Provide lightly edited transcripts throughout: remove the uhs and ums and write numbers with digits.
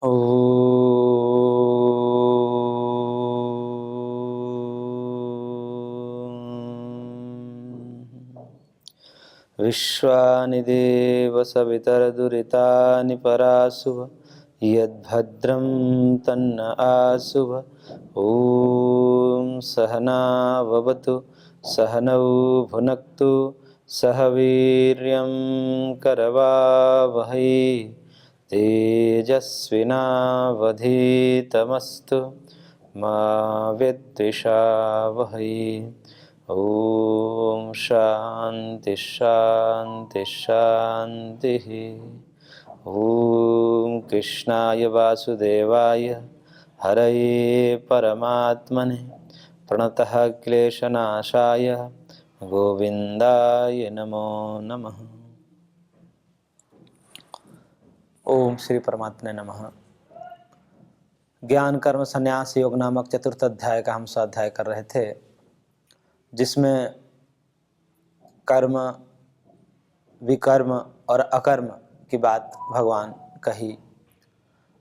ॐ विश्वानि देव सवितरदुरितानि परासुव यद्भद्रं तन्न आसुव। ॐ सहना भवतु सहनौ भुनक्तु सह वीर्यं करवावहै तेजस्विनावधीतमस्तु मा विद्विषावहै। ओम शांति शांति शांति। ओम कृष्णाय वासुदेवाय हरये परमात्मने प्रणतः क्लेशनाशाय गोविंदाय नमो नमः। ओम श्री परमात्मने नमः। ज्ञान कर्म संन्यास योग नामक चतुर्थ अध्याय का हम स्वाध्याय कर रहे थे, जिसमें कर्म, विकर्म और अकर्म की बात भगवान कही,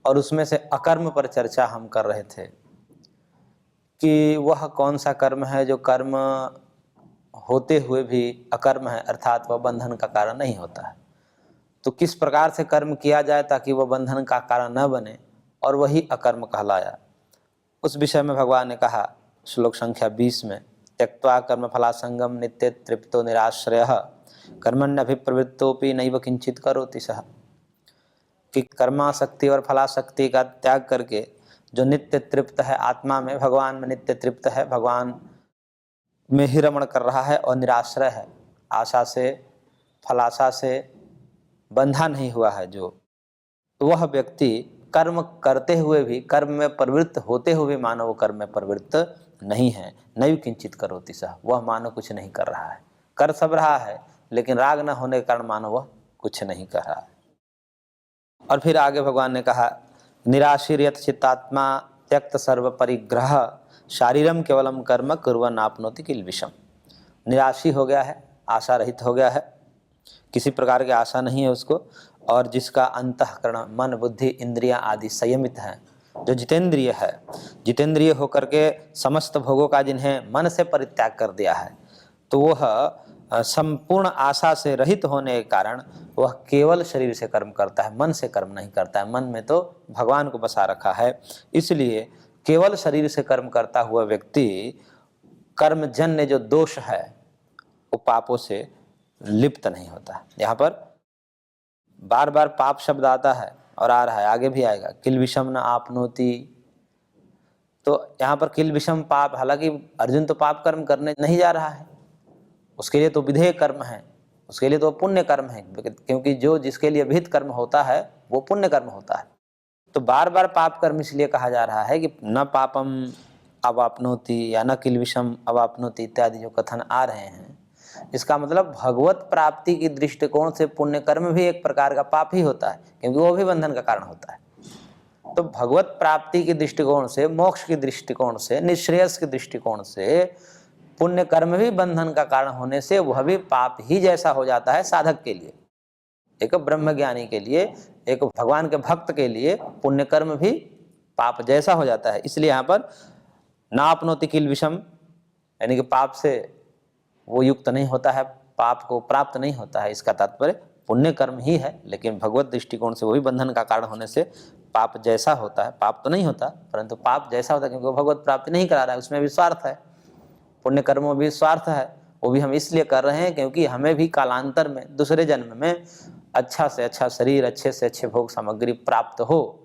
और उसमें से अकर्म पर चर्चा हम कर रहे थे कि वह कौन सा कर्म है जो कर्म होते हुए भी अकर्म है, अर्थात वह बंधन का कारण नहीं होता है। तो किस प्रकार से कर्म किया जाए ताकि वह बंधन का कारण न बने, और वही अकर्म कहलाया। उस विषय में भगवान ने कहा श्लोक संख्या 20 में, त्यक्त्वा कर्म फलासंगम नित्य तृप्तो निराश्रयः कर्मण्यभिप्रवृत्तोपि नैव किंचित करोति सः। कि कर्मासक्ति और फलासक्ति का त्याग करके जो नित्य तृप्त है, आत्मा में भगवान में नित्य तृप्त है, भगवान में ही रमण कर रहा है और निराश्रय है, आशा से फलाशा से बंधा नहीं हुआ है जो, तो वह व्यक्ति कर्म करते हुए भी, कर्म में प्रवृत्त होते हुए भी मानव कर्म में प्रवृत्त नहीं है। नैव किंचित करोति सः, वह मानव कुछ नहीं कर रहा है। कर सब रहा है, लेकिन राग न होने के कारण मानव वह कुछ नहीं कर रहा है। और फिर आगे भगवान ने कहा, निराशीर्यत चित्तात्मा त्यक्त सर्व परिग्रह शारीरम केवलम कर्म कुर्वन् आपनोति किल्बिषम्। निराशी हो गया है, आशा रहित हो गया है, किसी प्रकार की आशा नहीं है उसको, और जिसका अंतःकरण मन बुद्धि इंद्रियां आदि संयमित हैं, जो जितेंद्रिय है, जितेंद्रिय होकर के समस्त भोगों का जिन्हें मन से परित्याग कर दिया है, तो वह संपूर्ण आशा से रहित होने के कारण वह केवल शरीर से कर्म करता है, मन से कर्म नहीं करता है। मन में तो भगवान को बसा रखा है, इसलिए केवल शरीर से कर्म करता हुआ व्यक्ति कर्मजन्य जो दोष है वो पापों से लिप्त नहीं होता। यहाँ पर बार बार पाप शब्द आता है और आ रहा है, आगे भी आएगा, किल विषम न आपनोति। तो यहाँ पर किल विषम पाप, हालांकि अर्जुन तो पाप कर्म करने नहीं जा रहा है, उसके लिए तो विधेय कर्म है, उसके लिए तो पुण्य कर्म है, क्योंकि जो जिसके लिए विहित कर्म होता है वो पुण्य कर्म होता है। तो बार बार पाप कर्म इसलिए कहा जा रहा है कि न पापम अवाप्नोति या न किल विषम अवाप्नोति इत्यादि जो कथन आ रहे हैं, इसका मतलब भगवत प्राप्ति की दृष्टिकोण से पुण्य कर्म भी एक प्रकार का पाप ही होता है, क्योंकि वो भी बंधन का कारण होता है। तो भगवत प्राप्ति की दृष्टिकोण से, मोक्ष की दृष्टिकोण से, निश्रेयस की दृष्टिकोण से पुण्य कर्म भी बंधन का कारण होने से वह भी पाप ही जैसा हो जाता है साधक के लिए। एक ब्रह्मज्ञानी के लिए, एक भगवान के भक्त के लिए पुण्य कर्म भी पाप जैसा हो जाता है। इसलिए यहाँ पर नापनोति किल विषम, यानी कि पाप से वो युक्त नहीं होता है, पाप को प्राप्त नहीं होता है, इसका तात्पर्य पुण्य कर्म ही है, लेकिन भगवत दृष्टिकोण से वही बंधन का कारण होने से पाप जैसा होता है। पाप तो नहीं होता, परंतु पाप जैसा होता है, क्योंकि वो भगवत प्राप्ति नहीं करा रहा है, उसमें भी स्वार्थ है। पुण्य कर्मों में भी स्वार्थ है, वो भी हम इसलिए कर रहे हैं क्योंकि हमें भी कालांतर में, दूसरे जन्म में अच्छा से अच्छा शरीर, अच्छे से अच्छे भोग सामग्री प्राप्त हो,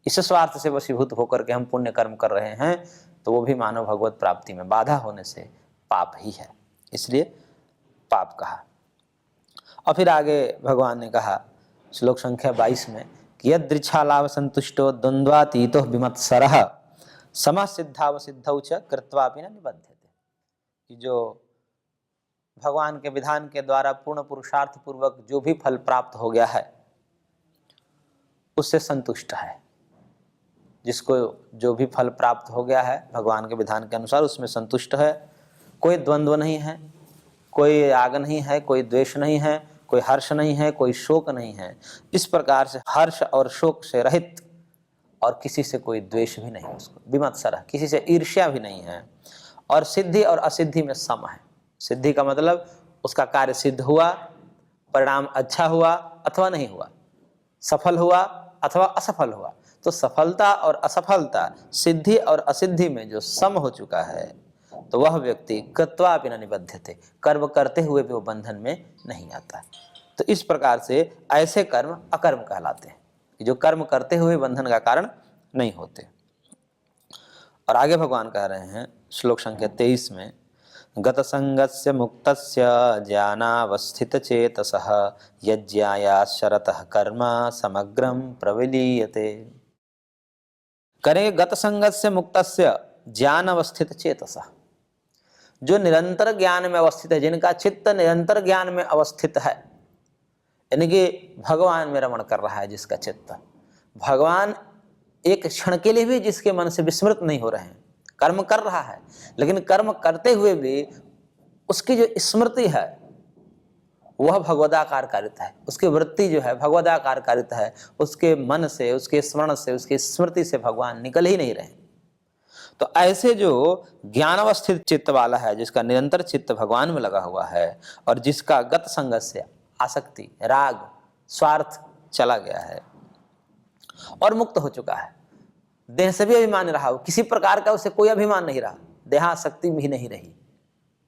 इस स्वार्थ से वशीभूत होकर के हम पुण्य कर्म कर रहे हैं। तो वो भी मानव भगवत प्राप्ति में बाधा होने से पाप ही है, इसलिए पाप कहा। और फिर आगे भगवान ने कहा श्लोक संख्या 22 में कि यदृच्छा लाभ संतुष्टो द्वंद्वातीतो विमत्सरः समः सिद्धावसिद्धौ च कृत्वापि न निबध्यते। कि जो भगवान के विधान के द्वारा पूर्ण पुरुषार्थ पूर्वक जो भी फल प्राप्त हो गया है उससे संतुष्ट है, जिसको जो भी फल प्राप्त हो गया है भगवान के विधान के अनुसार उसमें संतुष्ट है। कोई द्वंद्व नहीं है, कोई राग नहीं है, कोई द्वेष नहीं है, कोई हर्ष नहीं है, कोई शोक नहीं है। इस प्रकार से हर्ष और शोक से रहित और किसी से कोई द्वेष भी नहीं उसको, विमत्सरः, किसी से ईर्ष्या भी नहीं है, और सिद्धि और असिद्धि में सम है। सिद्धि का मतलब उसका कार्य सिद्ध हुआ, परिणाम अच्छा हुआ अथवा नहीं हुआ, सफल हुआ अथवा असफल हुआ। तो सफलता और असफलता, सिद्धि और असिद्धि में जो सम हो चुका है, तो वह व्यक्ति कृत्वापि न निबध्यते, कर्म करते हुए भी वो बंधन में नहीं आता। तो इस प्रकार से ऐसे कर्म अकर्म कहलाते हैं, जो कर्म करते हुए बंधन का कारण नहीं होते। और आगे भगवान कह रहे हैं श्लोक संख्या 23 में, गत संगस्य मुक्तस्य ज्ञानावस्थित चेतसः यज्ञाया शरतः कर्म समग्रम प्रविलीयते। करें गत संगस्य मुक्तस्य ज्ञान अवस्थित चेतसः, जो निरंतर ज्ञान में अवस्थित है, जिनका चित्त निरंतर ज्ञान में अवस्थित है, यानी कि भगवान में रमण कर रहा है जिसका चित्त, भगवान एक क्षण के लिए भी जिसके मन से विस्मृत नहीं हो रहे हैं, कर्म कर रहा है, लेकिन कर्म करते हुए भी उसकी जो स्मृति है वह भगवदाकार कारिता है, उसकी वृत्ति जो है भगवदाकार कारिता है, उसके मन से, उसके स्मरण से, उसकी स्मृति से भगवान निकल ही नहीं रहे। तो ऐसे जो ज्ञानावस्थित चित्त वाला है, जिसका निरंतर चित्त भगवान में लगा हुआ है, और जिसका गत संगत से आसक्ति, राग, स्वार्थ चला गया है और मुक्त हो चुका है, देह से भी अभिमान रहा हो, किसी प्रकार का उसे कोई अभिमान नहीं रहा, देहासक्ति भी नहीं रही,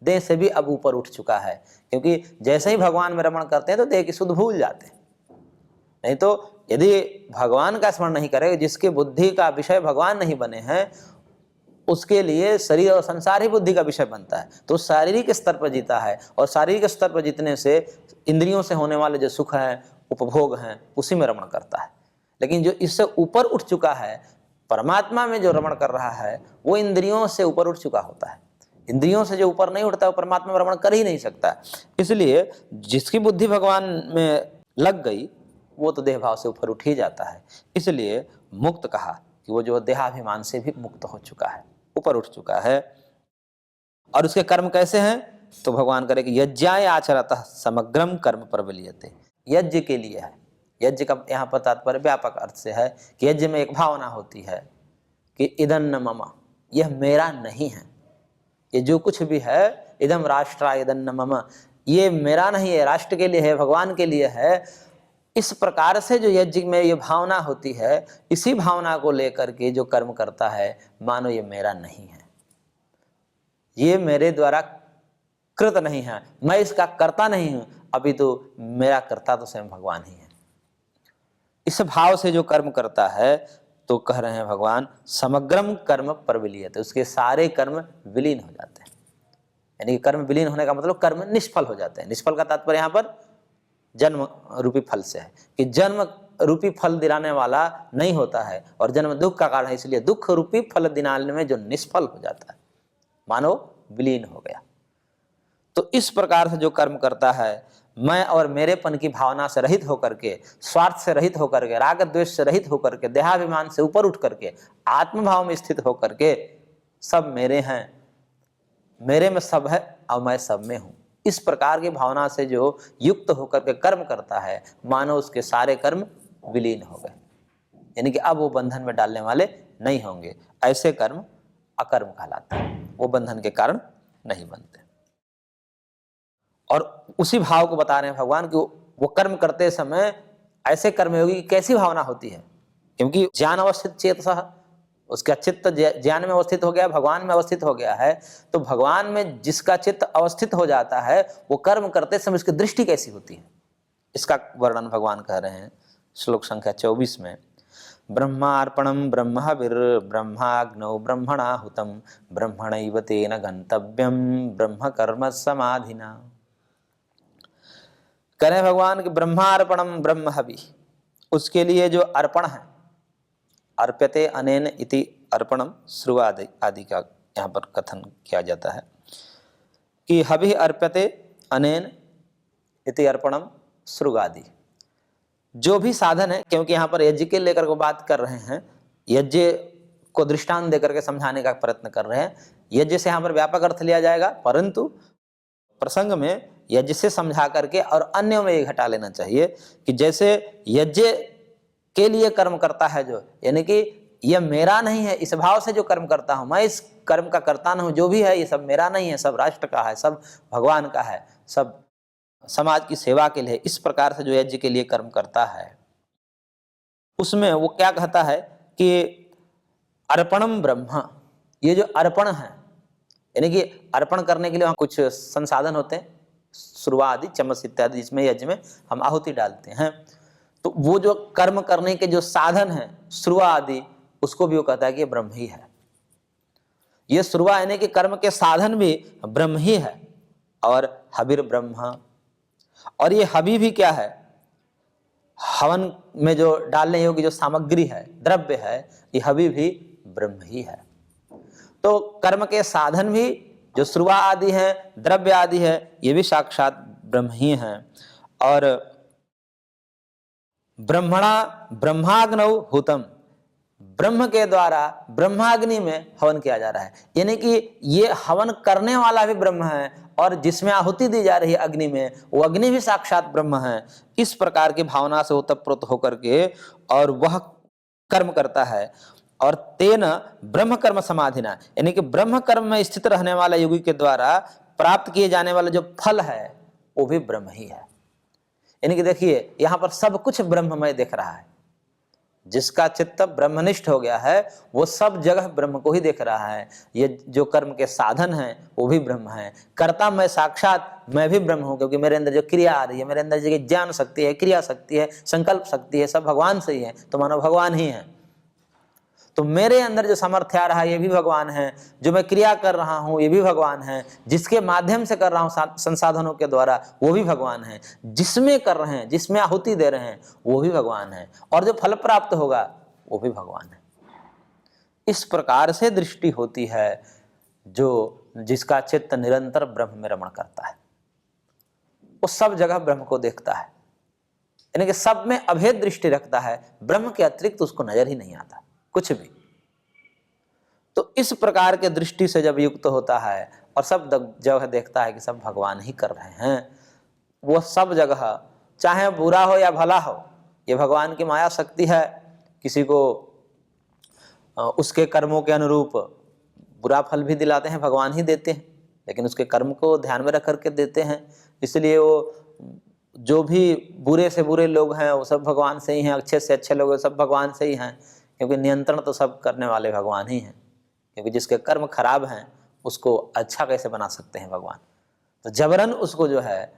देह से भी अब ऊपर उठ चुका है, क्योंकि जैसे ही भगवान में रमण करते हैं तो देह की सुध भूल जाते हैं। नहीं तो यदि भगवान का स्मरण नहीं करेगा, जिसके बुद्धि का विषय भगवान नहीं बने हैं, उसके लिए शरीर और संसार ही बुद्धि का विषय बनता है, तो शारीरिक स्तर पर जीता है, और शारीरिक स्तर पर जीतने से इंद्रियों से होने वाले जो सुख हैं, उपभोग हैं, उसी में रमण करता है। लेकिन जो इससे ऊपर उठ चुका है, परमात्मा में जो रमण कर रहा है, वो इंद्रियों से ऊपर उठ चुका होता है। इंद्रियों से जो ऊपर नहीं उठता वो परमात्मा में रमण कर ही नहीं सकता। इसलिए जिसकी बुद्धि भगवान में लग गई वो तो देह भाव से ऊपर उठ ही जाता है। इसलिए मुक्त कहा कि वो जो देहाभिमान से भी मुक्त हो चुका है, ऊपर उठ चुका है। और उसके कर्म कैसे हैं? तो भगवान करे कि यज्ञाय आचरतः समग्रम कर्म प्रबलीयते, यज्ञ के लिए है। यज्ञ का यहाँ पर तात्पर्य व्यापक अर्थ से है कि यज्ञ में एक भावना होती है कि इदं न मम, यह मेरा नहीं है, ये जो कुछ भी है, इदम राष्ट्रा इदं न मम, ये मेरा नहीं है, राष्ट्र के लिए है, भगवान के लिए है। इस प्रकार से जो यज्ञ में ये भावना होती है, इसी भावना को लेकर के जो कर्म करता है, मानो ये मेरा नहीं है, ये मेरे द्वारा कृत नहीं है, मैं इसका कर्ता नहीं हूं, अभी तो मेरा कर्ता तो स्वयं भगवान ही है। इस भाव से जो कर्म करता है, तो कह रहे हैं भगवान समग्रम कर्म प्रविलीयते, उसके सारे कर्म विलीन हो जाते हैं। यानी कर्म विलीन होने का मतलब कर्म निष्फल हो जाते हैं। निष्फल का तात्पर्य यहाँ पर जन्म रूपी फल से है कि जन्म रूपी फल दिलाने वाला नहीं होता है, और जन्म दुख का कारण है, इसलिए दुख रूपी फल दिलाने में जो निष्फल हो जाता है, मानो विलीन हो गया। तो इस प्रकार से जो कर्म करता है, मैं और मेरेपन की भावना से रहित होकर के, स्वार्थ से रहित होकर के, राग द्वेष से रहित होकर के, देहाभिमान से ऊपर उठ करके, आत्मभाव में स्थित होकर के, सब मेरे हैं, मेरे में सब है और मैं सब में हूं, इस प्रकार की भावना से जो युक्त होकर के कर्म करता है, मानो उसके सारे कर्म विलीन हो गए, यानी कि अब वो बंधन में डालने वाले नहीं होंगे। ऐसे कर्म अकर्म कहलाते हैं, वो बंधन के कारण नहीं बनते। और उसी भाव को बता रहे हैं भगवान कि वो कर्म करते समय ऐसे कर्मयोगी की कैसी भावना होती है, क्योंकि ज्ञान अवस्थित चेतसः, उसका चित्त ज्ञान में अवस्थित हो गया, भगवान में अवस्थित हो गया है। तो भगवान में जिसका चित्त अवस्थित हो जाता है, वो कर्म करते समय उसकी दृष्टि कैसी होती है, इसका वर्णन भगवान कह रहे हैं श्लोक संख्या 24 में। ब्रह्मार्पणम ब्रह्महविर्ब्रह्माग्नौ ब्रह्मणाहुतम ब्रह्मणैव तेन गंतव्यम ब्रह्म कर्म समाधिना। करें भगवान कि ब्रह्मार्पणम ब्रह्महवि, उसके लिए जो अर्पण है, अर्प्यते अनेन इति अर्पणम श्रुवादि आदि का यहाँ पर कथन किया जाता है कि हवि अर्प्यते अनेन इति अर्पणम श्रुगादि, जो भी साधन है, क्योंकि यहाँ पर यज्ञ के लेकर को बात कर रहे हैं, यज्ञ को दृष्टांत देकर के समझाने का प्रयत्न कर रहे हैं। यज्ञ से यहाँ पर व्यापक अर्थ लिया जाएगा, परंतु प्रसंग में यज्ञ से समझा करके और अन्यों में ये घटा लेना चाहिए कि जैसे यज्ञ के लिए कर्म करता है जो, यानी कि यह मेरा नहीं है, इस भाव से जो कर्म करता हूं, मैं इस कर्म का करता नहीं हूं, जो भी है ये सब मेरा नहीं है, सब राष्ट्र का है, सब भगवान का है, सब समाज की सेवा के लिए, इस प्रकार से जो यज्ञ के लिए कर्म करता है, उसमें वो क्या कहता है कि अर्पणम ब्रह्म। ये जो अर्पण है, यानी कि अर्पण करने के लिए वहाँ कुछ संसाधन होते हैं, सुरवा आदि, चम्मच इत्यादि, जिसमें यज्ञ में हम आहुति डालते हैं। तो वो जो कर्म करने के जो साधन है, सुरवा आदि, उसको भी वो कहता है कि ब्रह्म ही है। ये सुरवा यानी कि कर्म के साधन भी ब्रह्म ही है। और हविर ब्रह्म, और ये हवि भी क्या है, हवन में जो डालने योग्य जो सामग्री है, द्रव्य है, ये हवि भी ब्रह्म ही है। तो कर्म के साधन भी जो सुरवा आदि है, द्रव्य आदि है, ये भी साक्षात ब्रह्म ही हैं। और ब्रह्मणा ब्रह्माग्नौ हुतम, ब्रह्म के द्वारा ब्रह्माग्नि में हवन किया जा रहा है, यानी कि ये हवन करने वाला भी ब्रह्म है और जिसमें आहुति दी जा रही है अग्नि में, वो अग्नि भी साक्षात ब्रह्म है। इस प्रकार की भावना से ओतप्रोत होकर के और वह कर्म करता है। और तेन ब्रह्म कर्म समाधिना, यानी कि ब्रह्म कर्म में स्थित रहने वाला योगी के द्वारा प्राप्त किए जाने वाला जो फल है वो भी ब्रह्म ही है। यानी कि देखिए यहाँ पर सब कुछ ब्रह्ममय दिख रहा है। जिसका चित्त ब्रह्मनिष्ठ हो गया है वो सब जगह ब्रह्म को ही देख रहा है। ये जो कर्म के साधन हैं वो भी ब्रह्म है। कर्ता मैं साक्षात मैं भी ब्रह्म हूँ, क्योंकि मेरे अंदर जो क्रिया आ रही है, मेरे अंदर जो ज्ञान शक्ति है, क्रिया शक्ति है, संकल्प शक्ति है, सब भगवान से ही है, तो मानो भगवान ही है। तो मेरे अंदर जो सामर्थ्य आ रहा है ये भी भगवान है, जो मैं क्रिया कर रहा हूँ ये भी भगवान है, जिसके माध्यम से कर रहा हूँ संसाधनों के द्वारा वो भी भगवान है, जिसमें कर रहे हैं, जिसमें आहुति दे रहे हैं वो भी भगवान है, और जो फल प्राप्त होगा वो भी भगवान है। इस प्रकार से दृष्टि होती है जो जिसका चित्त निरंतर ब्रह्म में रमण करता है, वो सब जगह ब्रह्म को देखता है, यानी कि सब में अभेद दृष्टि रखता है, ब्रह्म के अतिरिक्त उसको नजर ही नहीं आता कुछ भी। तो इस प्रकार के दृष्टि से जब युक्त होता है और सब जगह देखता है कि सब भगवान ही कर रहे हैं, वो सब जगह चाहे बुरा हो या भला हो, ये भगवान की माया शक्ति है। किसी को उसके कर्मों के अनुरूप बुरा फल भी दिलाते हैं, भगवान ही देते हैं, लेकिन उसके कर्म को ध्यान में रख करके देते हैं। इसलिए वो जो भी बुरे से बुरे लोग हैं वो सब भगवान से ही हैं, अच्छे से अच्छे लोग सब भगवान से ही हैं, क्योंकि नियंत्रण तो सब करने वाले भगवान ही हैं। क्योंकि जिसके कर्म खराब हैं उसको अच्छा कैसे बना सकते हैं भगवान। तो जबरन उसको जो है,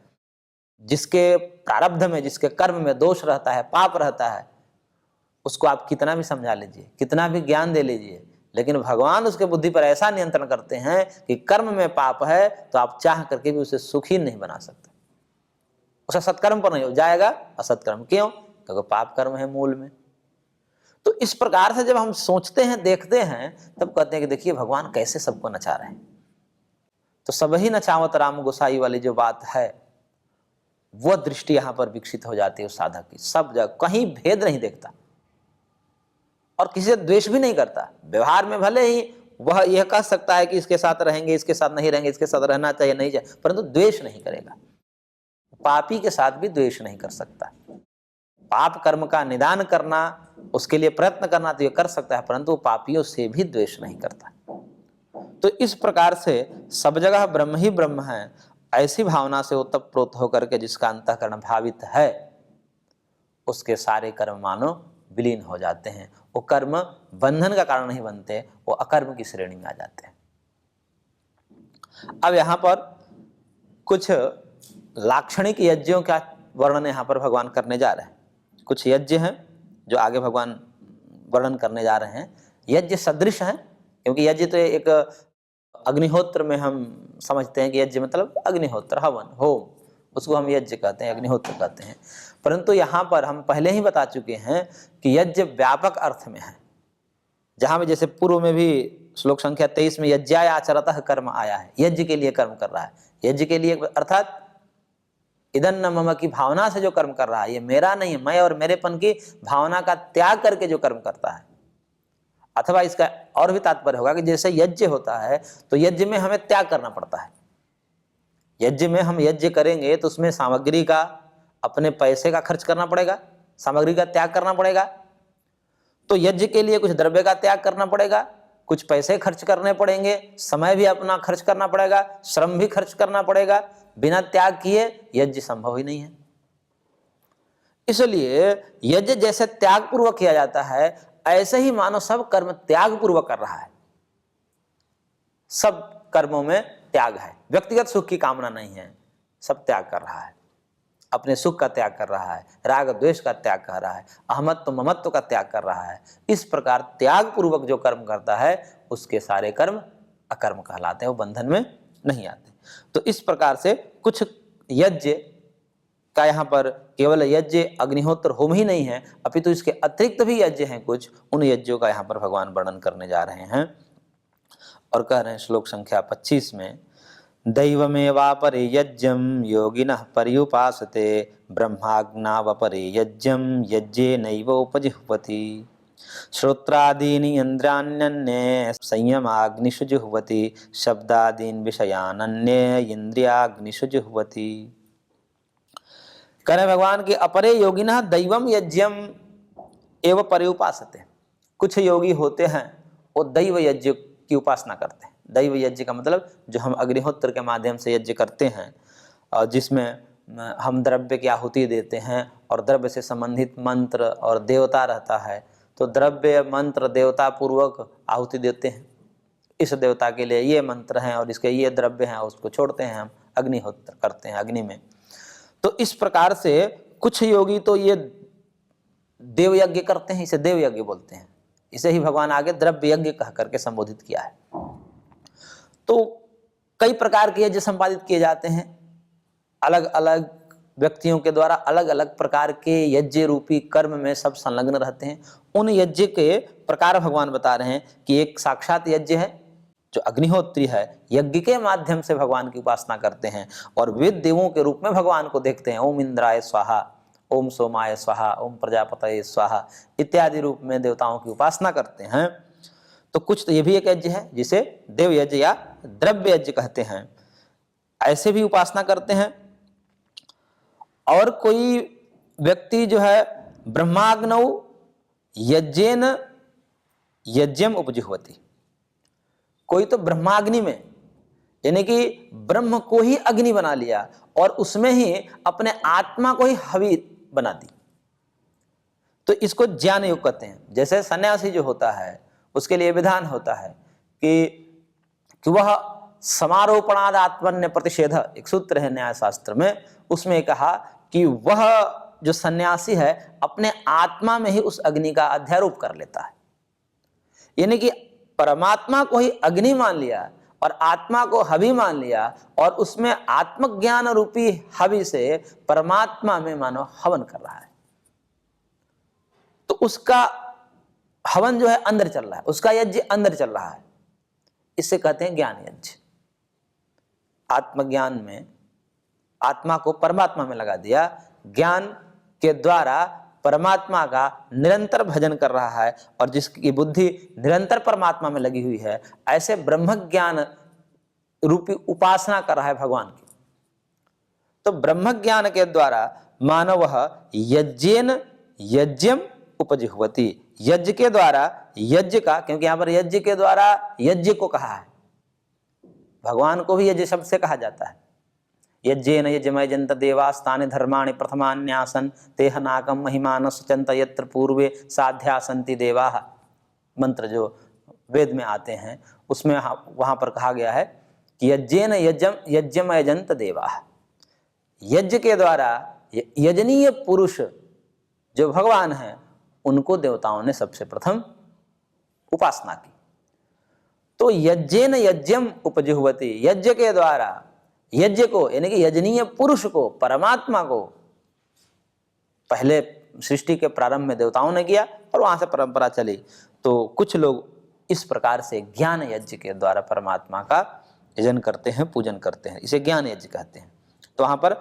जिसके प्रारब्ध में, जिसके कर्म में दोष रहता है, पाप रहता है, उसको आप कितना भी समझा लीजिए, कितना भी ज्ञान दे लीजिए, लेकिन भगवान उसके बुद्धि पर ऐसा नियंत्रण करते हैं कि कर्म में पाप है तो आप चाह करके भी उसे सुखी नहीं बना सकते। उसका सत्कर्म पर नहीं हो जाएगा, असत्कर्म। क्यों? क्योंकि पाप कर्म है मूल में। तो इस प्रकार से जब हम सोचते हैं, देखते हैं, तब कहते हैं कि देखिए भगवान कैसे सबको नचा रहे हैं। तो सब ही नचावत राम गोसाई वाली जो बात है, वह दृष्टि यहां पर विकसित हो जाती है उस साधक की। सब जगह कहीं भेद नहीं देखता और किसी से द्वेष भी नहीं करता। व्यवहार में भले ही वह यह कह सकता है कि इसके साथ रहेंगे, इसके साथ नहीं रहेंगे, इसके साथ रहना चाहिए, नहीं चाहिए, परंतु द्वेष नहीं करेगा। पापी के साथ भी द्वेष नहीं कर सकता। पाप कर्म का निदान करना, उसके लिए प्रयत्न करना तो ये कर सकता है, परंतु पापियों से भी द्वेष नहीं करता। तो इस प्रकार से सब जगह ब्रह्म ही ब्रह्म है, ऐसी भावना से ओतप्रोत होकर के जिसका अंतःकरण भावित है, उसके सारे कर्म मानो विलीन हो जाते हैं। वो कर्म बंधन का कारण नहीं बनते, वो अकर्म की श्रेणी में आ जाते हैं। अब यहाँ पर कुछ लाक्षणिक यज्ञों का वर्णन यहाँ पर भगवान करने जा रहे हैं। कुछ यज्ञ हैं जो आगे भगवान वर्णन करने जा रहे हैं। यज्ञ सदृश हैं, क्योंकि यज्ञ तो एक अग्निहोत्र में हम समझते हैं कि यज्ञ मतलब अग्निहोत्र, हवन, होम, उसको हम यज्ञ कहते हैं, अग्निहोत्र कहते हैं। परंतु यहाँ पर हम पहले ही बता चुके हैं कि यज्ञ व्यापक अर्थ में है। जहाँ में जैसे पूर्व में भी श्लोक संख्या 23 में यज्ञाय आचरतः कर्म आया है, यज्ञ के लिए कर्म कर रहा है। यज्ञ के लिए अर्थात इदं न मम की भावना से जो कर्म कर रहा है, ये मेरा नहीं है, मैं और मेरेपन की भावना का त्याग करके जो कर्म करता है। अथवा इसका और भी तात्पर्य होगा कि जैसे यज्ञ होता है तो यज्ञ में हमें त्याग करना पड़ता है। यज्ञ में हम यज्ञ करेंगे तो उसमें सामग्री का, अपने पैसे का खर्च करना पड़ेगा, सामग्री का त्याग करना पड़ेगा। तो यज्ञ के लिए कुछ द्रव्य का त्याग करना पड़ेगा, कुछ पैसे खर्च करने पड़ेंगे, समय भी अपना खर्च करना पड़ेगा, श्रम भी खर्च करना पड़ेगा। बिना त्याग किए यज्ञ संभव ही नहीं है। इसलिए यज्ञ जैसे त्याग पूर्वक किया जाता है, ऐसे ही मानो सब कर्म त्याग पूर्वक कर रहा है। सब कर्मों में त्याग है, व्यक्तिगत सुख की कामना नहीं है, सब त्याग कर रहा है, अपने सुख का त्याग कर रहा है, राग द्वेष का त्याग कर रहा है, अहमत्व ममत्व का त्याग कर रहा है। इस प्रकार त्याग पूर्वक जो कर्म करता है उसके सारे कर्म अकर्म कहलाते हैं, वो बंधन में नहीं आते। तो इस प्रकार से कुछ यज्ञ का यहाँ पर केवल यज्ञ अग्निहोत्र होम ही नहीं है, अपितु इसके अतिरिक्त भी यज्ञ हैं कुछ, उन यज्ञों का यहाँ पर भगवान वर्णन करने जा रहे हैं और कह रहे हैं श्लोक संख्या 25 में, दैवमेवापरे यज्ञं योगिनः पर्युपासते ब्रह्माज्ञावपरे यज्ञं यज्ञेनैव उपजिह्वति श्रोत्रादीनि इन्द्रियाण्यन्ये संयमाग्निषु जुह्वति शब्दादीन् विषयानन्ये इन्द्रियाग्निषु जुह्वति। कह रहे भगवान के अपरे योगिनः दैवम यज्ञम एव पर्युपासते। कुछ योगी होते हैं वो दैव यज्ञ की उपासना करते हैं। दैव यज्ञ का मतलब जो हम अग्निहोत्र के माध्यम से यज्ञ करते हैं और जिसमें हम द्रव्य की आहुति देते हैं और द्रव्य से संबंधित मंत्र और देवता रहता है, तो द्रव्य मंत्र देवता पूर्वक आहुति देते हैं। इस देवता के लिए ये मंत्र हैं और इसके ये द्रव्य हैं, उसको छोड़ते हैं, हम अग्निहोत्र करते हैं अग्नि में। तो इस प्रकार से कुछ योगी तो ये देव यज्ञ करते हैं, इसे देव यज्ञ बोलते हैं। इसे ही भगवान आगे द्रव्य यज्ञ कह करके संबोधित किया है। तो कई प्रकार के यज्ञ संपादित किए जाते हैं, अलग अलग व्यक्तियों के द्वारा अलग अलग प्रकार के यज्ञ रूपी कर्म में सब संलग्न रहते हैं। उन यज्ञ के प्रकार भगवान बता रहे हैं कि एक साक्षात यज्ञ है जो अग्निहोत्री है, यज्ञ के माध्यम से भगवान की उपासना करते हैं और वेद देवों के रूप में भगवान को देखते हैं। ओम इंद्राय स्वाहा, ओम सोमाय स्वाहा, ओम प्रजापतये स्वाहा इत्यादि रूप में देवताओं की उपासना करते हैं। तो कुछ तो ये भी एक यज्ञ है जिसे देव यज्ञ या द्रव्य यज्ञ कहते हैं, ऐसे भी उपासना करते हैं। और कोई व्यक्ति जो है ब्रह्माग्नौ यज्ञेन यज्ञम उपजिह्वति, कोई तो ब्रह्माग्नि में यानी कि ब्रह्म को ही अग्नि बना लिया और उसमें ही अपने आत्मा को ही हवि बना दी, तो इसको ज्ञान योग कहते हैं। जैसे सन्यासी जो होता है उसके लिए विधान होता है कि वह समारोपणाद आत्मन्य प्रतिषेध, एक सूत्र है न्याय शास्त्र में, उसमें कहा कि वह जो सन्यासी है अपने आत्मा में ही उस अग्नि का अध्यारोप कर लेता है, यानी कि परमात्मा को ही अग्नि मान लिया और आत्मा को हवि मान लिया और उसमें आत्मज्ञान रूपी हवि से परमात्मा में मानो हवन कर रहा है। तो उसका हवन जो है अंदर चल रहा है, उसका यज्ञ अंदर चल रहा है, इससे कहते हैं ज्ञान यज्ञ। आत्मज्ञान में आत्मा को परमात्मा में लगा दिया, ज्ञान के द्वारा परमात्मा का निरंतर भजन कर रहा है और जिसकी बुद्धि निरंतर परमात्मा में लगी हुई है, ऐसे ब्रह्म ज्ञान रूपी उपासना कर रहा है भगवान की। तो ब्रह्म ज्ञान के द्वारा मानव यज्ञेन यज्ञम उपजिह्वति, यज्ञ के द्वारा यज्ञ का, क्योंकि यहां पर यज्ञ के द्वारा यज्ञ को कहा है, भगवान को भी यज्ञ शब्द से कहा जाता है। यज्ञेन यज्ञमयजन्त देवास्तानि धर्माणि प्रथमान्यासन तेह नाकम महिमान सुचंत यत्र पूर्वे साध्यासन्ति देवाः, मंत्र जो वेद में आते हैं उसमें वहां पर कहा गया है कि यज्ञेन यज्ञमयजन्त देवाः, यज्ञ के द्वारा यजनीय पुरुष जो भगवान हैं उनको देवताओं ने सबसे प्रथम उपासना की। तो यज्ञेन यज्ञम उपजिह्वति, यज्ञ के द्वारा यज्ञ को यानी कि यजनीय पुरुष को, परमात्मा को पहले सृष्टि के प्रारंभ में देवताओं ने किया और वहां से परंपरा चली। तो कुछ लोग इस प्रकार से ज्ञान यज्ञ के द्वारा परमात्मा का यजन करते हैं, पूजन करते हैं, इसे ज्ञान यज्ञ कहते हैं। तो वहां पर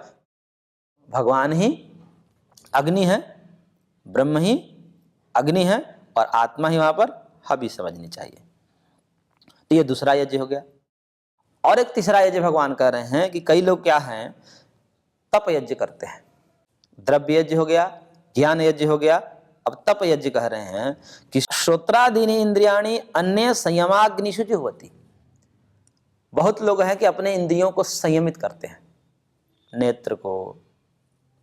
भगवान ही अग्नि है, ब्रह्म ही अग्नि है और आत्मा ही वहां पर हवि समझनी चाहिए। तो ये दूसरा यज्ञ हो गया। और एक तीसरा यज्ञ भगवान कह रहे हैं कि कई लोग क्या हैं, तप यज्ञ करते हैं। द्रव्य यज्ञ हो गया, ज्ञान यज्ञ हो गया, अब तप यज्ञ कह रहे हैं कि श्रोत्रादीनि इंद्रियाणि अन्य संयमाग्निषु जुह्वति। बहुत लोग हैं कि अपने इंद्रियों को संयमित करते हैं, नेत्र को,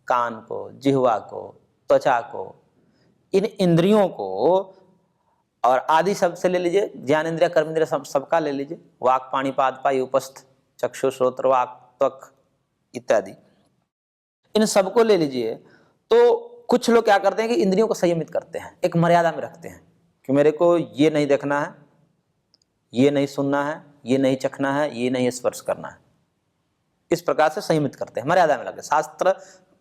कान को, जिह्वा को, त्वचा को, इन इंद्रियों को, और आदि शब्द से ले लीजिए, ज्ञान इंद्रिय, कर्म इंद्रिय, सबका ले लीजिए, वाक पाणी पाद पाई उपस्थ, चक्षु श्रोत्र वाक त्वक इत्यादि, इन सबको ले लीजिए। तो कुछ लोग क्या करते हैं कि इंद्रियों को संयमित करते हैं, एक मर्यादा में रखते हैं कि मेरे को ये नहीं देखना है, ये नहीं सुनना है, ये नहीं चखना है, ये नहीं स्पर्श करना है। इस प्रकार से संयमित करते हैं, मर्यादा में लगे। शास्त्र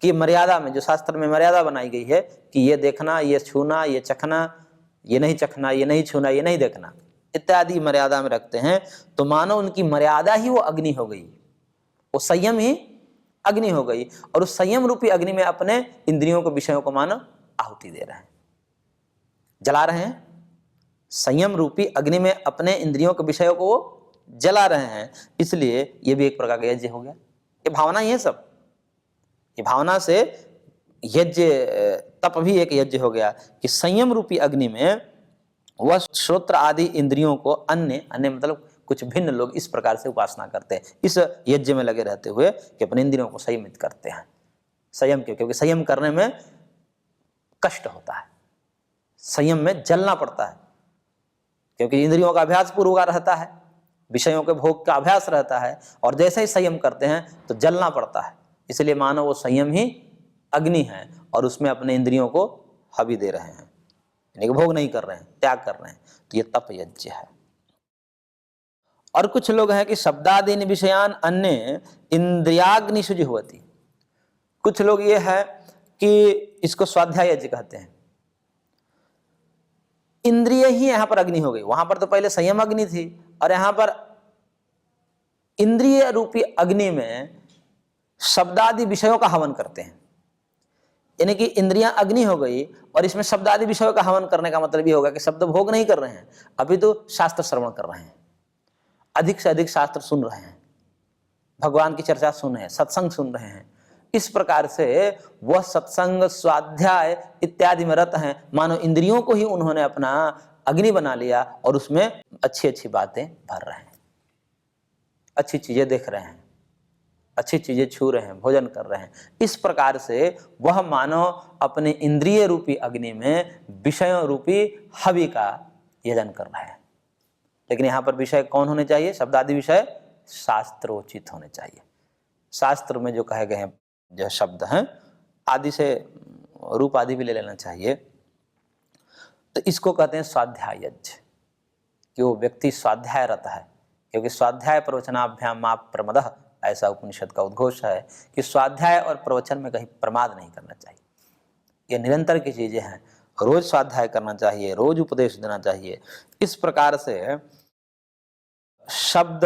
की मर्यादा में, जो शास्त्र में मर्यादा बनाई गई है कि ये देखना, ये छूना, ये चखना, ये नहीं चखना, ये नहीं छूना, ये नहीं देखना इत्यादि मर्यादा में रखते हैं, तो मानो उनकी मर्यादा ही वो अग्नि हो गई, वो संयम ही अग्नि हो गई, और उस संयम रूपी अग्नि में अपने इंद्रियों को, विषयों को मानो आहुति दे रहे हैं, जला रहे हैं। संयम रूपी अग्नि में अपने इंद्रियों के विषयों को वो जला रहे हैं, इसलिए ये भी एक प्रकार का यज्ञ हो गया। ये भावना ही है सब, ये भावना से यज्ञ, तप भी एक यज्ञ हो गया कि संयम रूपी अग्नि में वह श्रोत्र आदि इंद्रियों को, अन्य मतलब कुछ भिन्न लोग इस प्रकार से उपासना करते हैं, इस यज्ञ में लगे रहते हुए कि अपने इंद्रियों को संयमित करते हैं। संयम क्यों? क्योंकि संयम करने में कष्ट होता है, संयम में जलना पड़ता है, क्योंकि इंद्रियों का अभ्यास पूर्वक रहता है, विषयों के भोग का अभ्यास रहता है, और जैसे ही संयम करते हैं तो जलना पड़ता है। इसलिए मानो वो संयम ही अग्नि है, और उसमें अपने इंद्रियों को हवि दे रहे हैं, यानी कि भोग नहीं कर रहे हैं, त्याग कर रहे हैं। तो ये तप यज्ञ है। और कुछ लोग हैं कि शब्दादीन विषयान अन्य इंद्रियाग्निषु जुह्वति। कुछ लोग ये है कि इसको स्वाध्याय यज्ञ कहते हैं। इंद्रिय ही यहां पर अग्नि हो गई, वहां पर तो पहले संयम अग्नि थी, और यहां पर इंद्रिय रूपी अग्नि में शब्दादि विषयों का हवन करते हैं, यानी कि इंद्रियां अग्नि हो गई, और इसमें शब्दादि विषयों का हवन करने का मतलब ये होगा कि शब्द भोग नहीं कर रहे हैं, अभी तो शास्त्र श्रवण कर रहे हैं, अधिक से अधिक शास्त्र सुन रहे हैं, भगवान की चर्चा सुन रहे हैं, सत्संग सुन रहे हैं। इस प्रकार से वह सत्संग, स्वाध्याय इत्यादि में रत हैं, मानो इंद्रियों को ही उन्होंने अपना अग्नि बना लिया, और उसमें अच्छी अच्छी बातें भर रहे हैं, अच्छी चीजें देख रहे हैं, अच्छी चीजें छू रहे हैं, भोजन कर रहे हैं। इस प्रकार से वह मानो अपने इंद्रिय रूपी अग्नि में विषयों रूपी हवि का यजन कर रहे हैं। लेकिन यहाँ पर विषय कौन होने चाहिए? शब्दादि विषय शास्त्रोचित होने चाहिए। शास्त्र में जो कहे गए हैं, जो शब्द हैं, आदि से रूप आदि भी ले लेना चाहिए। तो इसको कहते हैं स्वाध्याय यज्ञ, कि वो व्यक्ति स्वाध्यायरत है, क्योंकि स्वाध्याय प्रवचनाभ्याम मा प्रमदः, ऐसा उपनिषद का उद्घोष है कि स्वाध्याय और प्रवचन में कहीं प्रमाद नहीं करना चाहिए। ये निरंतर की चीजें हैं, रोज स्वाध्याय करना चाहिए, रोज उपदेश देना चाहिए। इस प्रकार से शब्द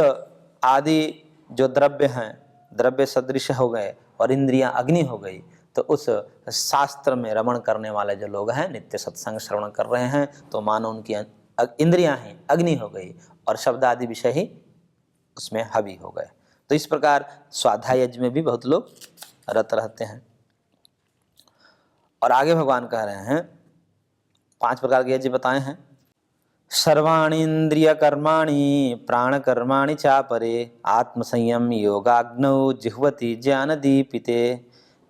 आदि जो द्रव्य हैं, द्रव्य सदृश हो गए और इंद्रियां अग्नि हो गई, तो उस शास्त्र में रमण करने वाले जो लोग हैं, नित्य सत्संग श्रवण कर रहे हैं, तो मानो उनकी इंद्रियां ही अग्नि हो गई और शब्द आदि विषय ही उसमें हवि हो गए। तो इस प्रकार स्वाध्याय यज्ञ में भी बहुत लोग रत रहते हैं। और आगे भगवान कह रहे हैं, 5 प्रकार के यज्ञ बताए हैं। सर्वाणि इंद्रिय कर्माणि प्राण कर्माणि चापरे आत्मसंयम योगाग्नौ जिह्वति ज्ञान दीपिते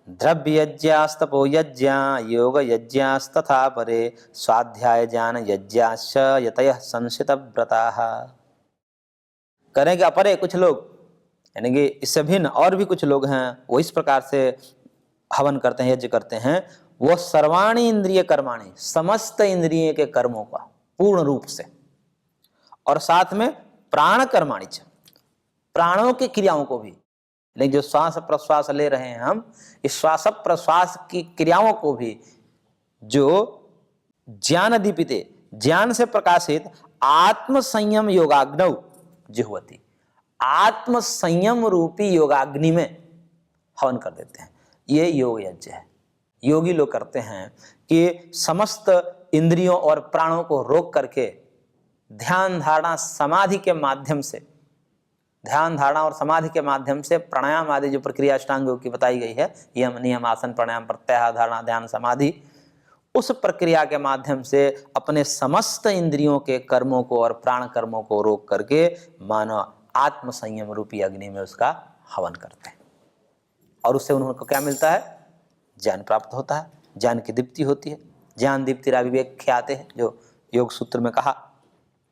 द्रव्य यज्ञास्तपो यज्ञा योग यज्ञास्तथा परे स्वाध्याय ज्ञान यज्ञाश्च यतयः संसित व्रताः। करेंगे अपरे कुछ लोग, यानी कि इससे भिन्न और भी कुछ लोग हैं, वो इस प्रकार से हवन करते हैं, यज्ञ करते हैं। वो सर्वाणि इंद्रिय कर्माणि, समस्त इंद्रिय के कर्मों का पूर्ण रूप से, और साथ में प्राण कर्माणि, प्राणों की क्रियाओं को भी, लेकिन जो श्वास प्रश्वास ले रहे हैं हम, इस श्वास प्रश्वास की क्रियाओं को भी, जो ज्ञान दीपिते, ज्ञान से प्रकाशित आत्म संयम योगाग्नौ जिह्वति, आत्म संयम रूपी योगाग्नि में हवन कर देते हैं। ये योग यज्ञ है। योगी लोग करते हैं कि समस्त इंद्रियों और प्राणों को रोक करके ध्यान धारणा समाधि के माध्यम से, ध्यान धारणा और समाधि के माध्यम से प्राणायाम आदि जो प्रक्रिया अष्टांग योग की बताई गई है, यम नियम आसन प्राणायाम प्रत्याहार धारणा ध्यान समाधि, उस प्रक्रिया के माध्यम से अपने समस्त इंद्रियों के कर्मों को और प्राण कर्मों को रोक करके मानव आत्म संयम रूपी अग्नि में उसका हवन करते हैं और उससे उनको क्या मिलता है? ज्ञान प्राप्त होता है, ज्ञान की दीप्ति होती है। ज्ञान दीप्तिराविवेक ख्याते हैं, जो योग सूत्र में कहा।